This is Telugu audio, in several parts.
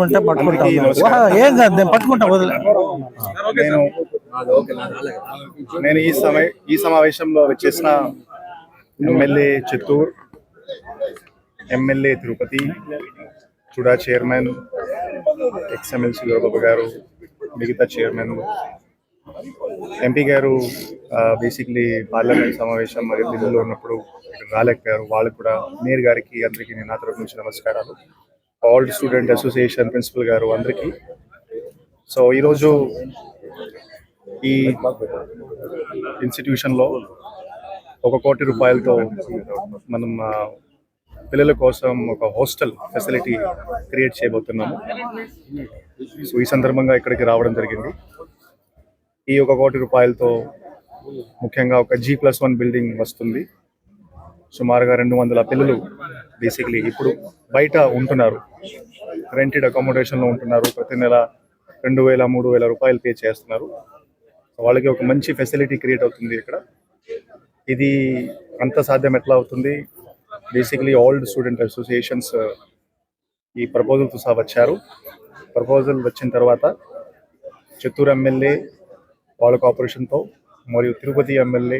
అంటే పట్టుకుంటా ఏం కాదు, నేను పట్టుకుంటా వదిలే. నేను ఈ సమావేశంలో వచ్చేసిన MLA Chittoor, MLA Tirupati, CUDA chairman, ex MLC Babu గారు, మిగతా చైర్మన్, ఎంపీ గారు బేసిక్లీ పార్లమెంట్ సమావేశం మరియు ఢిల్లీలో ఉన్నప్పుడు ఇక్కడ రాలేకపోయారు. వాళ్ళకు కూడా మేయర్ గారికి అందరికీ నేను నా తరఫు నుంచి నమస్కారాలు. ఆల్ స్టూడెంట్ అసోసియేషన్ ప్రిన్సిపల్ గారు అందరికీ. సో ఈరోజు ఈ ఇన్స్టిట్యూషన్లో 1 కోటి రూపాయలతో మనం పిల్లల కోసం ఒక హాస్టల్ ఫెసిలిటీ క్రియేట్ చేయబోతున్నాము. సో ఈ సందర్భంగా ఇక్కడికి రావడం జరిగింది. ఈ 1 కోటి రూపాయలతో ముఖ్యంగా ఒక G+1 బిల్డింగ్ వస్తుంది. సుమారుగా 200 పిల్లలు బేసిక్లీ ఇప్పుడు బయట ఉంటున్నారు, రెంటెడ్ అకామిడేషన్లో ఉంటున్నారు. ప్రతి నెల 2,000-3,000 రూపాయలు పే చేస్తున్నారు. వాళ్ళకి ఒక మంచి ఫెసిలిటీ క్రియేట్ అవుతుంది ఇక్కడ. ఇది అంత సాధ్యం ఎట్లా అవుతుంది? బేసిక్లీ ఆల్ స్టూడెంట్ అసోసియేషన్స్ ఈ ప్రపోజల్తో సహా వచ్చారు. ప్రపోజల్ వచ్చిన తర్వాత చిత్తూరు ఎమ్మెల్యే వాళ్ళ కోఆపరేషన్తో మరియు Tirupati MLA,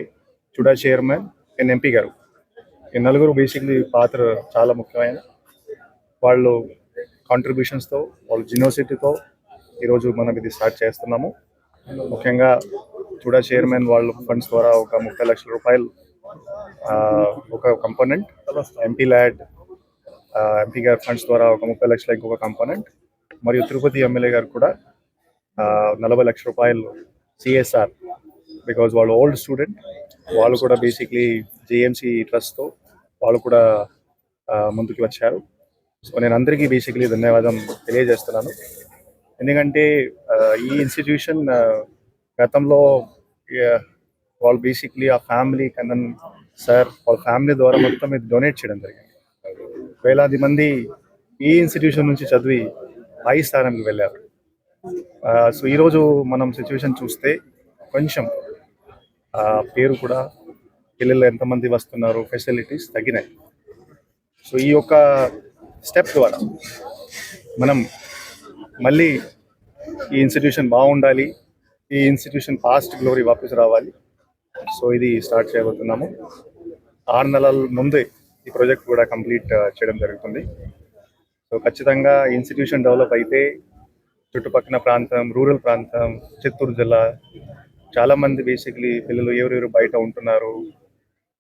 CUDA chairman and MP గారు, ఈ నలుగురు బేసిక్లీ పాత్ర చాలా ముఖ్యమైన. వాళ్ళు కాంట్రిబ్యూషన్స్తో, వాళ్ళ జినోసిటీతో ఈరోజు మనం ఇది స్టార్ట్ చేస్తున్నాము. ముఖ్యంగా చుడా చైర్మన్ వాళ్ళ ఫండ్స్ ద్వారా ఒక 30 లక్షల రూపాయలు ఒక కంపోనెంట్, ఎంపీ ల్యాడ్ ఎంపీ గారి ఫండ్స్ ద్వారా ఒక 30 లక్షల ఇంకొక కంపోనెంట్, మరియు తిరుపతి ఎమ్మెల్యే గారు కూడా 40 లక్షల రూపాయలు సిఎస్ఆర్, బికాజ్ వాళ్ళు ఓల్డ్ స్టూడెంట్. వాళ్ళు కూడా బేసిక్లీ జేఎంసీ ట్రస్ట్తో వాళ్ళు కూడా ముందుకు వచ్చారు. సో నేను అందరికీ బేసిక్లీ ధన్యవాదం తెలియజేస్తున్నాను. ఎందుకంటే ఈ ఇన్స్టిట్యూషన్ గతంలో వాళ్ళు బేసిక్లీ ఆ ఫ్యామిలీ కన్నన్ సార్ వాళ్ళ ఫ్యామిలీ ద్వారా మొత్తం ఇది డొనేట్ చేయడం జరిగింది. వేలాది మంది ఈ ఇన్స్టిట్యూషన్ నుంచి చదివి పై స్థానానికి వెళ్ళారు. సో ఈరోజు మనం సిచ్యువేషన్ చూస్తే కొంచెం పేరు కూడా, పిల్లలు ఎంతమంది వస్తున్నారు, ఫెసిలిటీస్ తగ్గినాయి. సో ఈ యొక్క స్టెప్ ద్వారా మనం మళ్ళీ ఈ ఇన్స్టిట్యూషన్ బాగుండాలి, ఈ ఇన్స్టిట్యూషన్ పాస్ట్ గ్లోరీ వాపస్ రావాలి. సో ఇది స్టార్ట్ చేయబోతున్నాము. 6 నెలల ముందే ఈ ప్రాజెక్ట్ కూడా కంప్లీట్ చేయడం జరుగుతుంది. సో ఖచ్చితంగా ఇన్స్టిట్యూషన్ డెవలప్ అయితే చుట్టుపక్కల ప్రాంతం, రూరల్ ప్రాంతం, చిత్తూరు జిల్లా చాలామంది బేసిక్లీ పిల్లలు ఎవరెవరు బయట ఉంటున్నారు,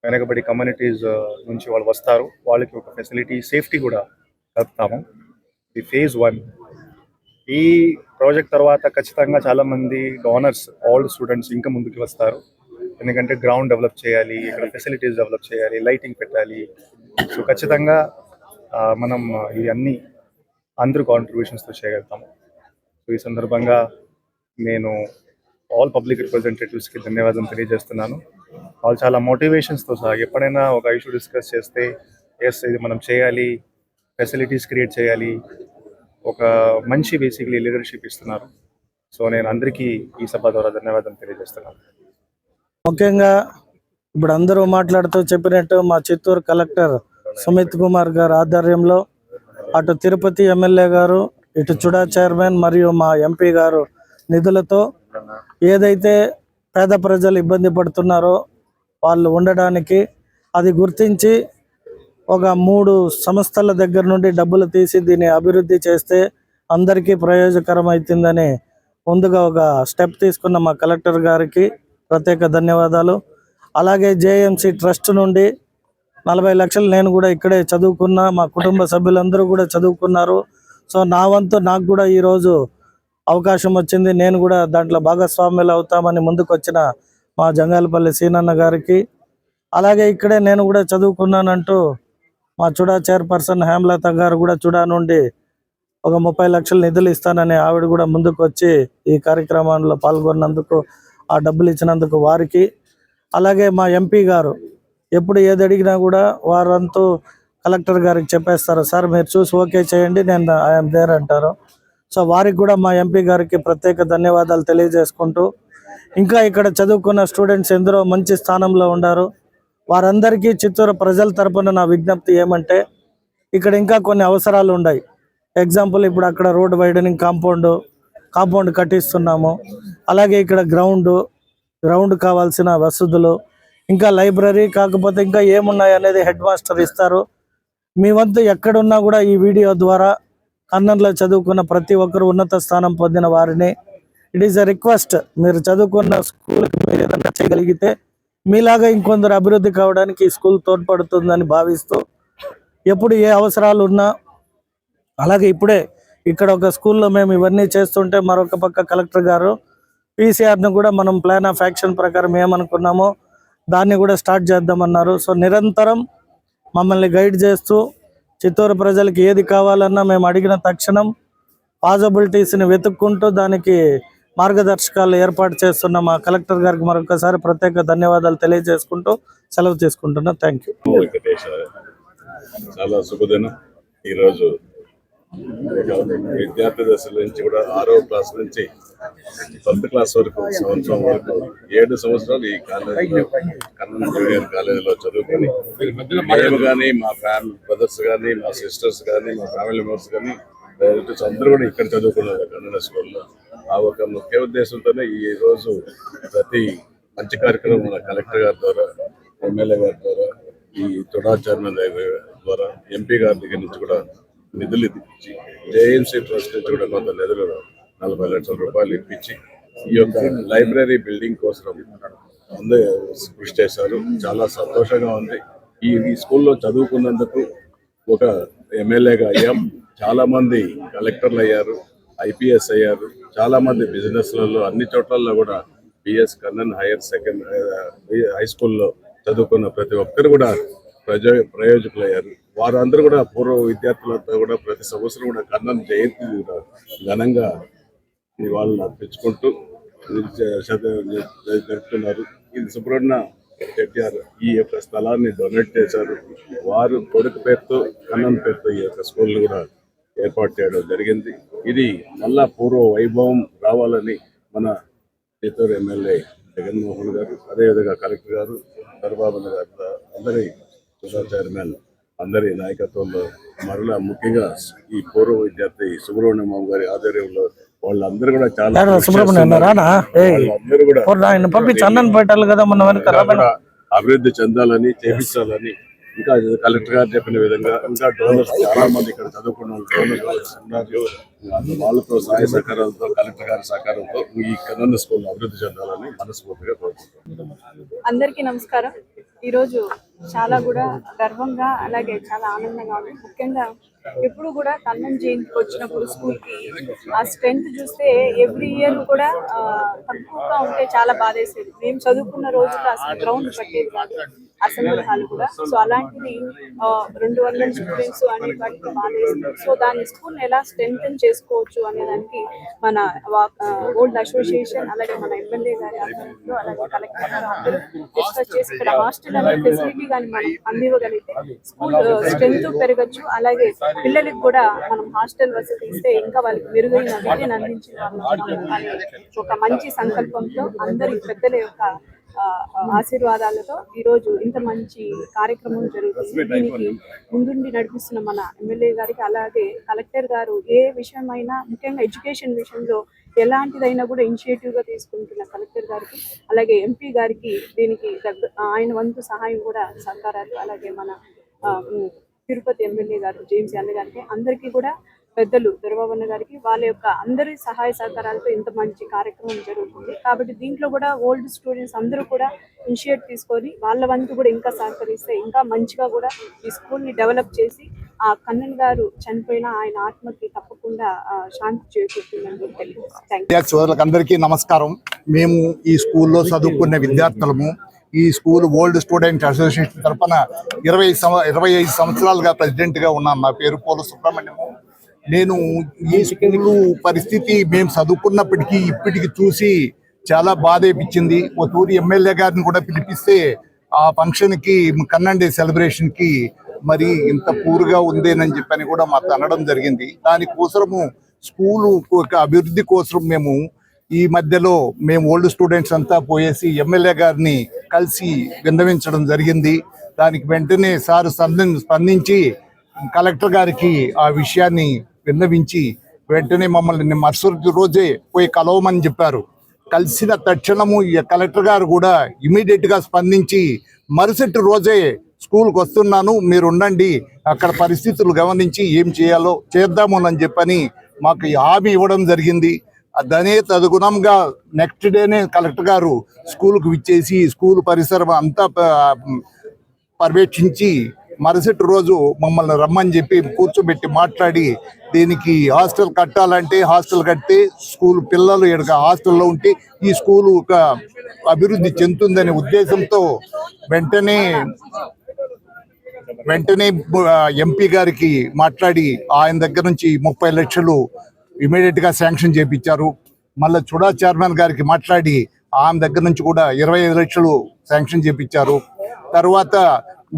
వెనకబడి కమ్యూనిటీస్ నుంచి వాళ్ళు వస్తారు. వాళ్ళకి ఒక ఫెసిలిటీ, సేఫ్టీ కూడా కలుపుతాము. ఇది ఫేజ్ 1. ఈ ప్రాజెక్ట్ తర్వాత ఖచ్చితంగా చాలామంది డోనర్స్, ఆల్ స్టూడెంట్స్ ఇంకా ముందుకు వస్తారు. ఎందుకంటే గ్రౌండ్ డెవలప్ చేయాలి, ఇక్కడ ఫెసిలిటీస్ డెవలప్ చేయాలి, లైటింగ్ పెట్టాలి. సో ఖచ్చితంగా మనం ఇవన్నీ అందరూ కాంట్రిబ్యూషన్స్తో చేయగలుగుతాము. సో ఈ సందర్భంగా నేను ఆల్ పబ్లిక్ రిప్రజెంటేటివ్స్కి ధన్యవాదం తెలియజేస్తున్నాను. వాళ్ళు చాలా మోటివేషన్స్తో సహా ఎప్పుడైనా ఒక ఇష్యూ డిస్కస్ చేస్తే ఎస్ ఇది మనం చేయాలి, ఫెసిలిటీస్ క్రియేట్ చేయాలి, ఒక మంచి బేసిక్లీ లీడర్షిప్ ఇస్తున్నారు. సో నేను అందరికీ ఈ సభ ద్వారా ధన్యవాదం తెలియజేస్తున్నాను. ముఖ్యంగా ఇప్పుడు అందరూ మాట్లాడుతూ చెప్పినట్టు మా చిత్తూరు కలెక్టర్ సుమిత్ కుమార్ గారు ఆధ్వర్యంలో అటు తిరుపతి ఎమ్మెల్యే గారు, ఇటు చుడా చైర్మన్ మరియు మా ఎంపీ గారు నిధులతో ఏదైతే పేద ప్రజలు ఇబ్బంది పడుతున్నారో వాళ్ళు ఉండడానికి అది గుర్తించి ఒక 3 సంస్థల దగ్గర నుండి డబ్బులు తీసి దీన్ని అభివృద్ధి చేస్తే అందరికీ ప్రయోజకరం అవుతుందని ముందుగా ఒక స్టెప్ తీసుకున్న మా కలెక్టర్ గారికి ప్రత్యేక ధన్యవాదాలు. అలాగే జేఎంసీ ట్రస్ట్ నుండి 40 లక్షలు నేను కూడా ఇక్కడే చదువుకున్నా, మా కుటుంబ సభ్యులందరూ కూడా చదువుకున్నారు. సో నా వంతు నాకు కూడా ఈరోజు అవకాశం వచ్చింది, నేను కూడా దాంట్లో భాగస్వామ్యులు అవుతామని ముందుకు వచ్చిన మా జంగాలపల్లి సీనన్న గారికి, అలాగే ఇక్కడే నేను కూడా చదువుకున్నానంటూ మా చుడా చైర్పర్సన్ హేమలత గారు కూడా చుడా నుండి ఒక 30 లక్షలు నిధులు ఇస్తానని ఆవిడ కూడా ముందుకు వచ్చి ఈ కార్యక్రమంలో పాల్గొన్నందుకు, ఆ డబ్బులు ఇచ్చినందుకు వారికి, అలాగే మా ఎంపీ గారు ఎప్పుడు ఏది అడిగినా కూడా వారంతూ కలెక్టర్ గారికి చెప్పేస్తారు, సార్ మీరు చూసి ఓకే చేయండి, నేను ఐఎమ్ దేర్ అంటారు. సో వారికి కూడా మా ఎంపీ గారికి ప్రత్యేక ధన్యవాదాలు తెలియజేసుకుంటూ, ఇంకా ఇక్కడ చదువుకున్న స్టూడెంట్స్ ఎందరో మంచి స్థానంలో ఉన్నారు. వారందరికీ చిత్తూరు ప్రజల తరపున నా విజ్ఞప్తి ఏమంటే, ఇక్కడ ఇంకా కొన్ని అవసరాలు ఉన్నాయి. ఎగ్జాంపుల్ ఇప్పుడు అక్కడ రోడ్ వైడనింగ్ కాంపౌండ్ కట్టిస్తున్నాము. అలాగే ఇక్కడ గ్రౌండ్ కావాల్సిన వసతులు, ఇంకా లైబ్రరీ, కాకపోతే ఇంకా ఏమున్నాయి అనేది హెడ్ మాస్టర్ ఇస్తారు. మీ వంతు ఎక్కడున్నా కూడా ఈ వీడియో ద్వారా కన్నన్లో చదువుకున్న ప్రతి ఒక్కరు ఉన్నత స్థానం పొందిన వారిని ఇట్ ఈస్ ఎ రిక్వెస్ట్, మీరు చదువుకున్న స్కూల్కి మీరు ఏదైనా చేయగలిగితే మీలాగా ఇంకొందరు అభివృద్ధి కావడానికి ఈ స్కూల్ తోడ్పడుతుందని భావిస్తూ, ఎప్పుడు ఏ అవసరాలు ఉన్నా, అలాగే ఇప్పుడే ఇక్కడ ఒక స్కూల్లో మేము ఇవన్నీ చేస్తుంటే మరొక పక్క కలెక్టర్ గారు పీసీఆర్ను కూడా మనం ప్లాన్ ఆఫ్ యాక్షన్ ప్రకారం ఏమనుకున్నామో దాన్ని కూడా స్టార్ట్ చేద్దామన్నారు. సో నిరంతరం మమ్మల్ని గైడ్ చేస్తూ చిత్తూరు ప్రజలకు ఏది కావాలన్నా మేము అడిగిన తక్షణం పాసిబిలిటీస్ని వెతుక్కుంటూ దానికి మార్గదర్శకాలు ఏర్పాటు చేస్తున్న మా కలెక్టర్ గారికి మరొకసారి ప్రత్యేక ధన్యవాదాలు తెలియజేసుకుంటూ సెలవు తీసుకుంటున్నా. Thank you. చాలా శుభదినం. ఈరోజు విద్యార్థి దశ నుంచి కూడా 6వ క్లాస్ నుంచి 10th క్లాస్ వరకు సంవత్సరం వరకు 7 సంవత్సరాలు ఈ కాలేజీలో కన్నన్ జూనియర్ కాలేజీలో చదువుకొని మేము కానీ, మా ఫ్యామిలీ బ్రదర్స్ కానీ, మా సిస్టర్స్ కానీ, మా ఫ్యామిలీ మెంబర్స్ కానీ, రిలేటివ్స్ అందరూ కూడా ఇక్కడ చదువుకున్నారు కన్నడ స్కూల్లో. ఆ ఒక ముఖ్య ఉద్దేశంతోనే ఈ రోజు ప్రతి మంచి కార్యక్రమం మన కలెక్టర్ గారి ద్వారా, ఎమ్మెల్యే గారి ద్వారా, ఈ తుడా చైర్మన్ ద్వారా, ఎంపీ గారి దగ్గర నుంచి కూడా నిధులు ఇప్పించి, జేఎన్సీ ట్రస్ట్ నుంచి కూడా కొంత నిధులు 40 లక్షల రూపాయలు ఇప్పించి ఈ యొక్క లైబ్రరీ బిల్డింగ్ కోసం అందరూ కృషి చేశారు. చాలా సంతోషంగా ఉంది. ఈ స్కూల్లో చదువుకున్నందుకు ఒక ఎమ్మెల్యేగా అయ్యాం, చాలా మంది కలెక్టర్లు అయ్యారు, ఐపీఎస్ అయ్యారు, చాలా మంది బిజినెస్లలో అన్ని చోట్లలో కూడా బిఎస్ కన్నన్ హై స్కూల్లో చదువుకున్న ప్రతి ఒక్కరు కూడా ప్రయోజకులయ్యారు. వారందరూ కూడా పూర్వ విద్యార్థులంతా కూడా ప్రతి సంవత్సరం కూడా కన్నన్ జయంతి కూడా ఘనంగా నివాళులు అర్పించుకుంటూ జరుపుతున్నారు. ఇది సుబ్రహ్మణ్య చెట్టియార్ ఈ యొక్క స్థలాన్ని డొనేట్ చేశారు. వారు కొడుకు పేరుతో, కన్నన్ పేరుతో ఈ యొక్క స్కూల్ కూడా ఏర్పాటు చేయడం జరిగింది. ఇది మళ్ళా పూర్వ వైభవం రావాలని మన చిత్తూరు ఎమ్మెల్యే జగన్మోహన్ గారు, అదేవిధంగా కలెక్టర్ గారు, చంద్రబాబు గారు, అందరి చైర్మన్ అందరి నాయకత్వంలో, మరలా ముఖ్యంగా ఈ పూర్వ విద్యార్థి సుబ్రహ్మణ్యం గారి ఆధ్వర్యంలో వాళ్ళందరూ కూడా చాలా అభివృద్ధి చెందాలని, చేపించాలని, ఇంకా కలెక్టర్ గారు చెప్పిన విధంగా ఇంకా డోనర్స్ చాలా మంది ఇక్కడ చదువుకున్న డోనర్స్ ఉన్నారు. వాళ్ళతో సహాయ సహకారాలతో, కలెక్టర్ గారి సహకారంతో ఈ కన్నన్ స్కూల్ అభివృద్ధి చెందాలని మనస్ఫూర్తిగా కోరుకుంటున్నాను. అందరికీ నమస్కారం. ఈరోజు చాలా కూడా గర్వంగా, అలాగే చాలా ఆనందంగా ఉంది. ముఖ్యంగా ఎప్పుడు కూడా కన్నన్ జయంతికి వచ్చినప్పుడు స్కూల్కి ఆ స్ట్రెంత్ చూస్తే ఎవ్రీ ఇయర్ కూడా తక్కువగా ఉంటే చాలా బాధేసేది. మేము చదువుకున్న రోజుల్లో అసలు గ్రౌండ్ పట్టేది కాదు, అసెంబ్లీ హాల్ కూడా. సో అలాంటిది 200 స్టూడెంట్స్ అనే వాటికి బాధేసింది. సో దాని స్కూల్ ఎలా స్ట్రెంథెన్ చేసుకోవచ్చు అనే దానికి మన ఓల్డ్ అసోసియేషన్, అలాగే మన ఎమ్మెల్యే గారి ఆధ్వర్యంలో, అలాగే కలెక్టర్ గారు అందరూ డిస్కస్ చేసి ఇక్కడ హాస్టల్ అనే ఫెసిలిటీ కానీ మనం అందివ్వగలిగితే స్కూల్ స్ట్రెంత్ పెరగచ్చు. అలాగే పిల్లలకి కూడా మనం హాస్టల్ వసతి ఇస్తే ఇంకా వాళ్ళకి మెరుగైన విద్యను అందించిన ఒక మంచి సంకల్పంతో అందరి పెద్దల యొక్క ఆశీర్వాదాలతో ఈరోజు ఇంత మంచి కార్యక్రమం జరుగుతుంది. దీనికి ముందుండి నడిపిస్తున్న మన ఎమ్మెల్యే గారికి, అలాగే కలెక్టర్ గారు ఏ విషయమైనా, ముఖ్యంగా ఎడ్యుకేషన్ విషయంలో ఎలాంటిదైనా కూడా ఇనిషియేటివ్గా తీసుకుంటున్న కలెక్టర్ గారికి, అలాగే ఎంపీ గారికి దీనికి ఆయన వంతు సహాయం కూడా సహకారాలు, అలాగే మన తిరుపతి ఎమ్మెల్యే గారు జేమ్స్ అన్న గారికి, అందరికీ కూడా పెద్దలు దొరబాబన్న గారికి, వాళ్ళ యొక్క అందరి సహాయ సహకారాలతో ఇంత మంచి కార్యక్రమం జరుగుతుంది. కాబట్టి దీంట్లో కూడా ఓల్డ్ స్టూడెంట్స్ అందరూ కూడా ఇనిషియేట్ తీసుకొని వాళ్ళ వంతు కూడా ఇంకా సహకరిస్తే ఇంకా మంచిగా కూడా ఈ స్కూల్ని డెవలప్ చేసి ఆ కన్నన్ గారు చనిపోయిన ఆయన ఆత్మకి తప్పకుండా శాంతి చేకూరుతుందని తెలియదు. అందరికీ నమస్కారం. మేము ఈ స్కూల్లో చదువుకునే విద్యార్థులము. ఈ స్కూల్ ఓల్డ్ స్టూడెంట్ అసోసియేషన్ తరఫున 25 సంవత్సరాలుగా ప్రెసిడెంట్గా ఉన్నాను. నా పేరు పోలు సుబ్రహ్మణ్యము. నేను ఈ స్కూలు పరిస్థితి మేము చదువుకున్నప్పటికీ ఇప్పటికి చూసి చాలా బాధ అనిపించింది. ఒక తూరి ఎమ్మెల్యే గారిని కూడా పిలిపిస్తే ఆ ఫంక్షన్కి, కన్నన్ డే సెలబ్రేషన్కి మరి ఇంత పూర్గా ఉందేనని చెప్పని కూడా మాకు అనడం జరిగింది. దానికోసము స్కూలు అభివృద్ధి కోసం మేము ఈ మధ్యలో ఓల్డ్ స్టూడెంట్స్ అంతా పోయేసి ఎమ్మెల్యే గారిని కలిసి విన్నవించడం జరిగింది. దానికి వెంటనే సార్ స్పందించి కలెక్టర్ గారికి ఆ విషయాన్ని విన్నవించి వెంటనే మమ్మల్ని మరుసటి రోజే పోయి కలవమని చెప్పారు. కలిసిన తక్షణము ఈ కలెక్టర్ గారు కూడా ఇమీడియట్ గా స్పందించి మరుసటి రోజే స్కూల్కి వస్తున్నాను, మీరు ఉండండి, అక్కడ పరిస్థితులు గమనించి ఏం చేయాలో చేద్దాము అని చెప్పని మాకు హామీ ఇవ్వడం జరిగింది. దానే తదనుగుణంగా నెక్స్ట్ డేనే కలెక్టర్ గారు స్కూల్కి విచ్చేసి స్కూల్ పరిసరం అంతా పర్యవేక్షించి మరుసటి రోజు మమ్మల్ని రమ్మని చెప్పి కూర్చోబెట్టి మాట్లాడి, దీనికి హాస్టల్ కట్టాలంటే హాస్టల్ కడితే స్కూల్ పిల్లలు ఇక్కడ హాస్టల్లో ఉంటే ఈ స్కూలు ఒక అభివృద్ధి చెందుతుందనే ఉద్దేశంతో వెంటనే ఎంపీ గారికి మాట్లాడి ఆయన దగ్గర నుంచి 30 లక్షలు ఇమీడియట్ గా శాంక్షన్ చేపించారు. మళ్ళీ చుడా చైర్మన్ గారికి మాట్లాడి ఆమె దగ్గర నుంచి కూడా 25 లక్షలు శాంక్షన్ చేపించారు. తర్వాత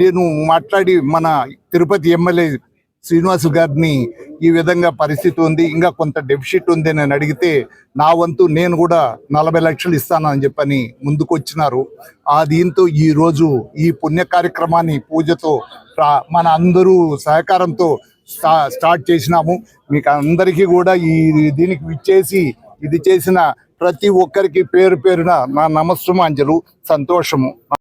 నేను మాట్లాడి మన తిరుపతి ఎమ్మెల్యే శ్రీనివాస్ గారిని ఈ విధంగా పరిస్థితి ఉంది, ఇంకా కొంత డెఫిసిట్ ఉంది నేను అడిగితే నా వంతు నేను కూడా 40 లక్షలు ఇస్తానని చెప్పని ముందుకు వచ్చినారు. దీంతో ఈ రోజు ఈ పుణ్య కార్యక్రమాన్ని పూజతో మన అందరూ సహకారంతో స్టార్ట్ చేసినాము. మీకు అందరికీ కూడా దీనికి విచ్చేసి ఇది చేసిన ప్రతి ఒక్కరికి పేరు పేరున నా నమస్సుమాంజలు, సంతోషము.